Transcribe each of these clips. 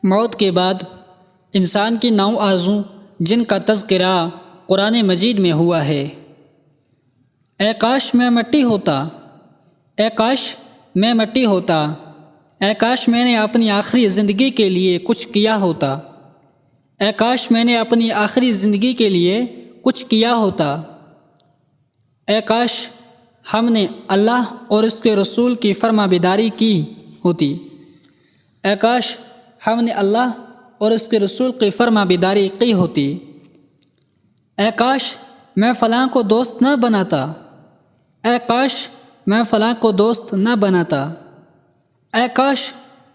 موت کے بعد انسان کی 9 آرزوں جن کا تذکرہ قرآن مجید میں ہوا ہے۔ اے کاش میں مٹی ہوتا، اے کاش میں مٹی ہوتا، اے کاش میں نے اپنی آخری زندگی کے لیے کچھ کیا ہوتا، اے کاش میں نے اپنی آخری زندگی کے لیے کچھ کیا ہوتا، اے کاش ہم نے اللہ اور اس کے رسول کی فرما برداری کی ہوتی، اے کاش ہم نے اللہ اور اس کے رسول کی فرما برداری کی ہوتی، اے کاش میں فلاں کو دوست نہ بناتا، اے کاش میں فلاں کو دوست نہ بناتا، اے کاش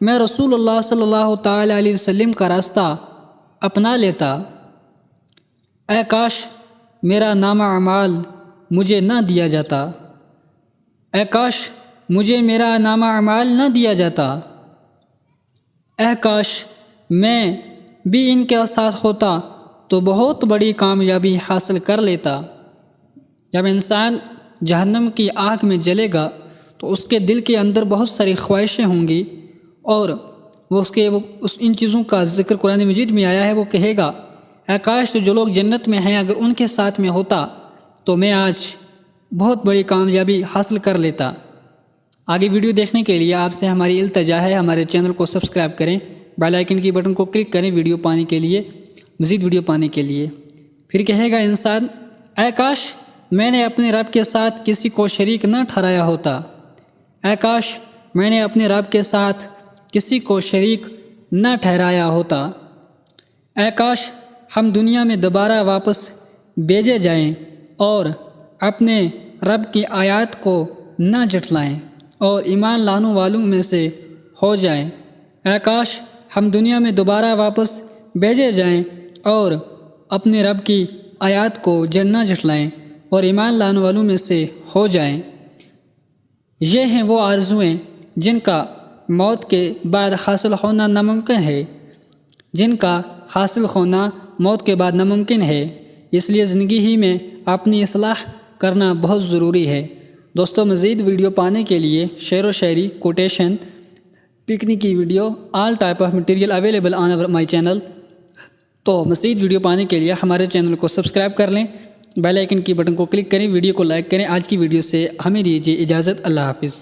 میں رسول اللہ صلی اللہ تعالیٰ علیہ وسلم کا راستہ اپنا لیتا، اے کاش میرا نامہ اعمال مجھے نہ دیا جاتا، اے کاش مجھے میرا نامہ اعمال نہ دیا جاتا، اے کاش میں بھی ان کے ساتھ ہوتا تو بہت بڑی کامیابی حاصل کر لیتا۔ جب انسان جہنم کی آگ میں جلے گا تو اس کے دل کے اندر بہت ساری خواہشیں ہوں گی، اور ان چیزوں کا ذکر قرآن مجید میں آیا ہے۔ وہ کہے گا اے کاش جو لوگ جنت میں ہیں اگر ان کے ساتھ میں ہوتا تو میں آج بہت بڑی کامیابی حاصل کر لیتا۔ آگے ویڈیو دیکھنے کے لیے آپ سے ہماری التجا ہے، ہمارے چینل کو سبسکرائب کریں، بیل آئیکن کی بٹن کو کلک کریں ویڈیو پانے کے لیے، مزید ویڈیو پانے کے لیے۔ پھر کہے گا انسان اے کاش میں نے اپنے رب کے ساتھ کسی کو شریک نہ ٹھہرایا ہوتا، اے کاش میں نے اپنے رب کے ساتھ کسی کو شریک نہ ٹھہرایا ہوتا، اے کاش ہم دنیا میں دوبارہ واپس بھیجے جائیں اور اپنے رب کی آیات کو نہ جھٹلائیں اور ایمان لانے والوں میں سے ہو جائیں، اے کاش ہم دنیا میں دوبارہ واپس بھیجے جائیں اور اپنے رب کی آیات کو نہ جھٹلائیں اور ایمان لانے والوں میں سے ہو جائیں۔ یہ ہیں وہ آرزوئیں جن کا موت کے بعد حاصل ہونا ناممکن ہے، جن کا حاصل ہونا موت کے بعد ناممکن ہے، اس لیے زندگی ہی میں اپنی اصلاح کرنا بہت ضروری ہے۔ دوستو مزید ویڈیو پانے کے لیے شعر و شاعری، کوٹیشن، پکنک کی video, all type of material available on my channel. تو مزید ویڈیو پانے کے لیے ہمارے چینل کو سبسکرائب کر لیں، بیل آئیکن کی بٹن کو کلک کریں، ویڈیو کو لائک کریں۔ آج کی ویڈیو سے ہمیں دیجیے اجازت، اللہ حافظ۔